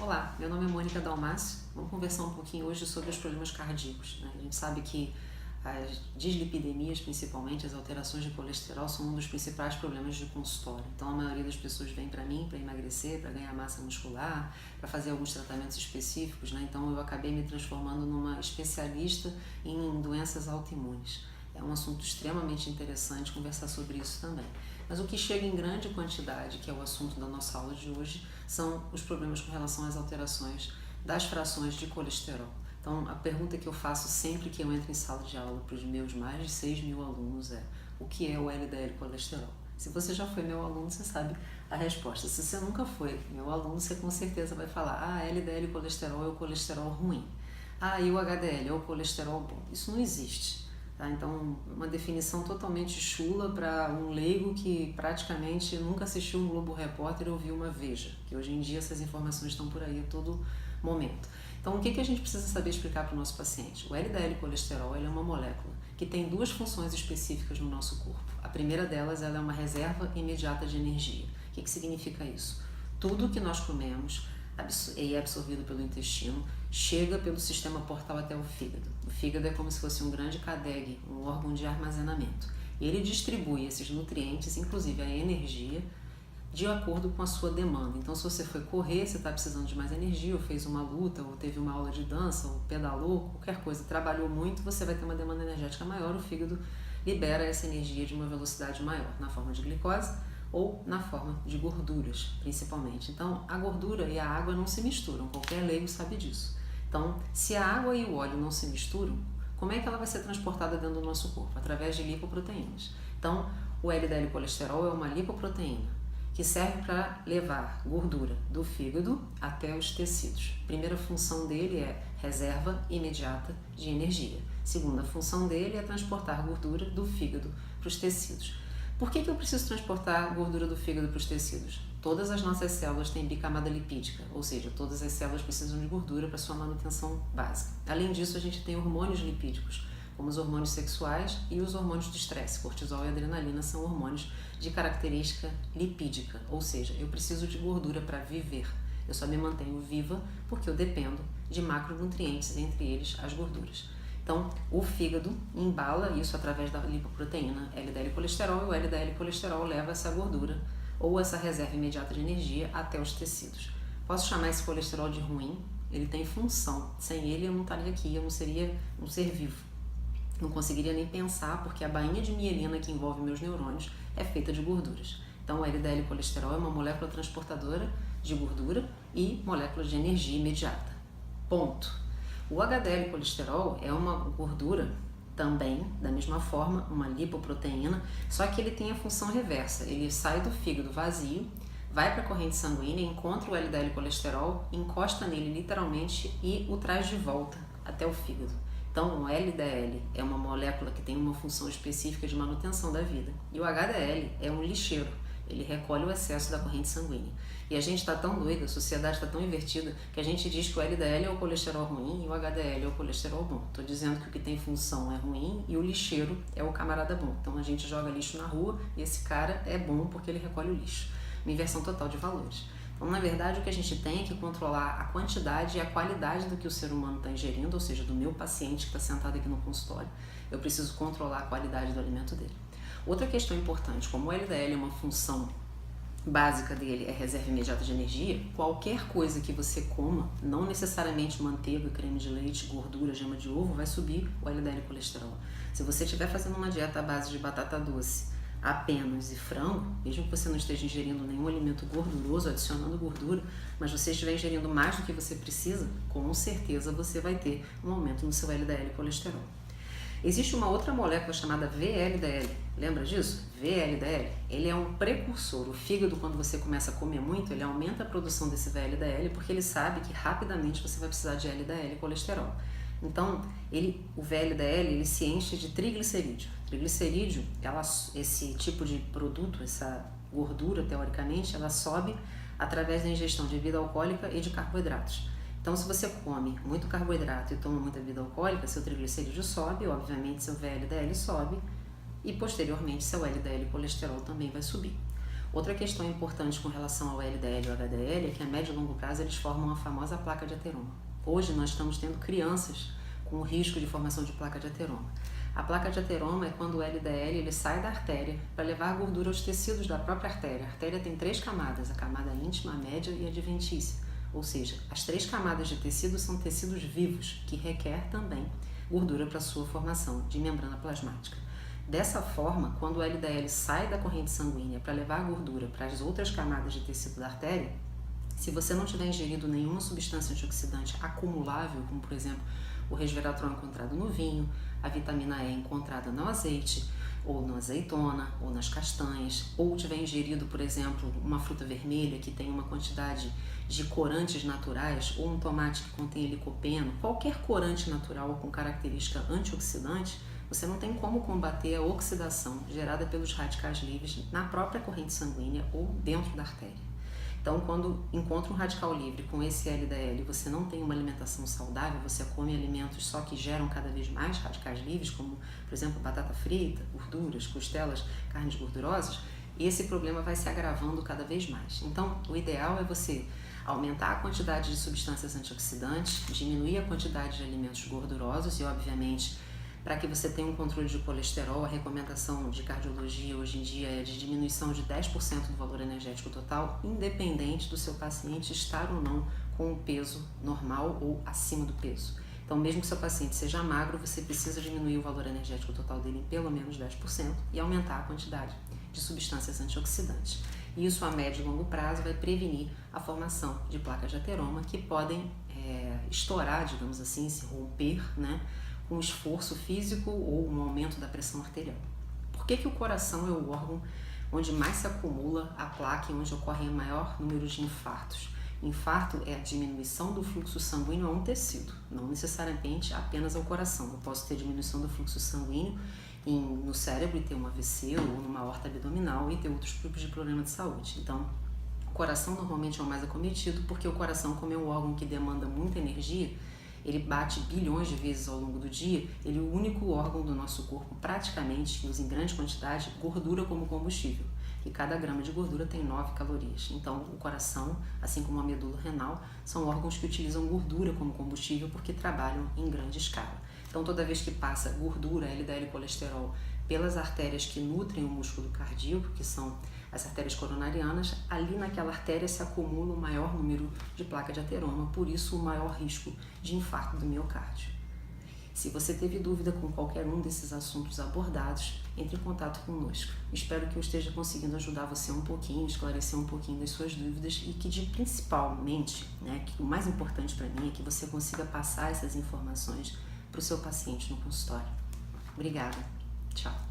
Olá, meu nome é Mônica Dalmácio. Vamos conversar um pouquinho hoje sobre os problemas cardíacos, né? A gente sabe que as dislipidemias, principalmente as alterações de colesterol, são um dos principais problemas de consultório. Então a maioria das pessoas vem para mim para emagrecer, para ganhar massa muscular, para fazer alguns tratamentos específicos, né? Então eu acabei me transformando numa especialista em doenças autoimunes. É um assunto extremamente interessante conversar sobre isso também. Mas o que chega em grande quantidade, que é o assunto da nossa aula de hoje, são os problemas com relação às alterações das frações de colesterol. Então, a pergunta que eu faço sempre que eu entro em sala de aula para os meus mais de 6.000 alunos é: o que é o LDL colesterol? Se você já foi meu aluno, você sabe a resposta. Se você nunca foi meu aluno, você com certeza vai falar: LDL colesterol é o colesterol ruim. E o HDL é o colesterol bom. Isso não existe. Tá? Então, uma definição totalmente chula para um leigo que praticamente nunca assistiu um Globo Repórter ou viu uma Veja, que hoje em dia essas informações estão por aí a todo momento. Então, o que a gente precisa saber explicar para o nosso paciente? O LDL colesterol ele é uma molécula que tem duas funções específicas no nosso corpo. A primeira delas ela é uma reserva imediata de energia. O que significa isso? Tudo que nós comemos e é absorvido pelo intestino, chega pelo sistema portal até o fígado. O fígado é como se fosse um grande CADEG, um órgão de armazenamento. E ele distribui esses nutrientes, inclusive a energia, de acordo com a sua demanda. Então, se você foi correr, você está precisando de mais energia, ou fez uma luta, ou teve uma aula de dança, ou pedalou, qualquer coisa, trabalhou muito, você vai ter uma demanda energética maior, o fígado libera essa energia de uma velocidade maior, na forma de glicose, ou na forma de gorduras, principalmente. Então, a gordura e a água não se misturam, qualquer leigo sabe disso. Então, se a água e o óleo não se misturam, como é que ela vai ser transportada dentro do nosso corpo? Através de lipoproteínas. Então, o LDL colesterol é uma lipoproteína que serve para levar gordura do fígado até os tecidos. A primeira função dele é reserva imediata de energia. A segunda função dele é transportar gordura do fígado para os tecidos. Por que eu preciso transportar a gordura do fígado para os tecidos? Todas as nossas células têm bicamada lipídica, ou seja, todas as células precisam de gordura para sua manutenção básica. Além disso, a gente tem hormônios lipídicos, como os hormônios sexuais e os hormônios do estresse. Cortisol e adrenalina são hormônios de característica lipídica, ou seja, eu preciso de gordura para viver. Eu só me mantenho viva porque eu dependo de macronutrientes, entre eles as gorduras. Então, o fígado embala isso através da lipoproteína LDL colesterol, e o LDL colesterol leva essa gordura ou essa reserva imediata de energia até os tecidos. Posso chamar esse colesterol de ruim? Ele tem função. Sem ele eu não estaria aqui, eu não seria um ser vivo. Não conseguiria nem pensar, porque a bainha de mielina que envolve meus neurônios é feita de gorduras. Então, o LDL colesterol é uma molécula transportadora de gordura e molécula de energia imediata. Ponto. O HDL colesterol é uma gordura também, da mesma forma, uma lipoproteína, só que ele tem a função reversa. Ele sai do fígado vazio, vai para a corrente sanguínea, encontra o LDL colesterol, encosta nele literalmente e o traz de volta até o fígado. Então, o LDL é uma molécula que tem uma função específica de manutenção da vida. E o HDL é um lixeiro. Ele recolhe o excesso da corrente sanguínea. E a gente está tão doida, a sociedade está tão invertida, que a gente diz que o LDL é o colesterol ruim e o HDL é o colesterol bom. Estou dizendo que o que tem função é ruim e o lixeiro é o camarada bom. Então a gente joga lixo na rua e esse cara é bom porque ele recolhe o lixo. Uma inversão total de valores. Então, na verdade, o que a gente tem é que controlar a quantidade e a qualidade do que o ser humano está ingerindo, ou seja, do meu paciente que está sentado aqui no consultório. Eu preciso controlar a qualidade do alimento dele. Outra questão importante, como o LDL é uma função básica dele, é reserva imediata de energia, qualquer coisa que você coma, não necessariamente manteiga, creme de leite, gordura, gema de ovo, vai subir o LDL colesterol. Se você estiver fazendo uma dieta à base de batata doce apenas e frango, mesmo que você não esteja ingerindo nenhum alimento gorduroso, adicionando gordura, mas você estiver ingerindo mais do que você precisa, com certeza você vai ter um aumento no seu LDL colesterol. Existe uma outra molécula chamada VLDL, lembra disso? VLDL, ele é um precursor. O fígado, quando você começa a comer muito, ele aumenta a produção desse VLDL porque ele sabe que rapidamente você vai precisar de LDL, colesterol. Então, o VLDL ele se enche de triglicerídeo. Triglicerídeo, esse tipo de produto, essa gordura, teoricamente, ela sobe através da ingestão de bebida alcoólica e de carboidratos. Então, se você come muito carboidrato e toma muita bebida alcoólica, seu triglicerídeo sobe, obviamente seu VLDL sobe e, posteriormente, seu LDL colesterol também vai subir. Outra questão importante com relação ao LDL e ao HDL é que a médio e longo prazo eles formam a famosa placa de ateroma. Hoje nós estamos tendo crianças com risco de formação de placa de ateroma. A placa de ateroma é quando o LDL ele sai da artéria para levar a gordura aos tecidos da própria artéria. A artéria tem 3 camadas, a camada íntima, a média e a adventícia. Ou seja, as 3 camadas de tecido são tecidos vivos, que requer também gordura para sua formação de membrana plasmática. Dessa forma, quando o LDL sai da corrente sanguínea para levar a gordura para as outras camadas de tecido da artéria, se você não tiver ingerido nenhuma substância antioxidante acumulável, como por exemplo o resveratrol encontrado no vinho, a vitamina E encontrada no azeite, ou na azeitona, ou nas castanhas, ou tiver ingerido, por exemplo, uma fruta vermelha que tem uma quantidade de corantes naturais, ou um tomate que contém licopeno, qualquer corante natural com característica antioxidante, você não tem como combater a oxidação gerada pelos radicais livres na própria corrente sanguínea ou dentro da artéria. Então, quando encontra um radical livre com esse LDL e você não tem uma alimentação saudável, você come alimentos só que geram cada vez mais radicais livres, como, por exemplo, batata frita, gorduras, costelas, carnes gordurosas, esse problema vai se agravando cada vez mais. Então, o ideal é você aumentar a quantidade de substâncias antioxidantes, diminuir a quantidade de alimentos gordurosos e, obviamente, para que você tenha um controle de colesterol, a recomendação de cardiologia hoje em dia é de diminuição de 10% do valor energético total, independente do seu paciente estar ou não com o peso normal ou acima do peso. Então, mesmo que seu paciente seja magro, você precisa diminuir o valor energético total dele em pelo menos 10% e aumentar a quantidade de substâncias antioxidantes. Isso a médio e longo prazo vai prevenir a formação de placas de ateroma que podem estourar, digamos assim, se romper, né, com um esforço físico ou um aumento da pressão arterial. Por que o coração é o órgão onde mais se acumula a placa e onde ocorre o maior número de infartos? Infarto é a diminuição do fluxo sanguíneo a um tecido, não necessariamente apenas ao coração. Eu posso ter diminuição do fluxo sanguíneo no cérebro e ter um AVC ou numa aorta abdominal e ter outros tipos de problema de saúde. Então, o coração normalmente é o mais acometido porque o coração, como é um órgão que demanda muita energia, ele bate bilhões de vezes ao longo do dia, ele é o único órgão do nosso corpo praticamente que usa em grande quantidade gordura como combustível. E cada grama de gordura tem 9 calorias. Então, o coração, assim como a medula renal, são órgãos que utilizam gordura como combustível porque trabalham em grande escala. Então, toda vez que passa gordura, LDL e colesterol pelas artérias que nutrem o músculo cardíaco, que são as artérias coronarianas, ali naquela artéria se acumula o maior número de placa de ateroma, por isso o maior risco de infarto do miocárdio. Se você teve dúvida com qualquer um desses assuntos abordados, entre em contato conosco. Espero que eu esteja conseguindo ajudar você um pouquinho, esclarecer um pouquinho das suas dúvidas e que principalmente, que o mais importante para mim é que você consiga passar essas informações para o seu paciente no consultório. Obrigada. Tchau.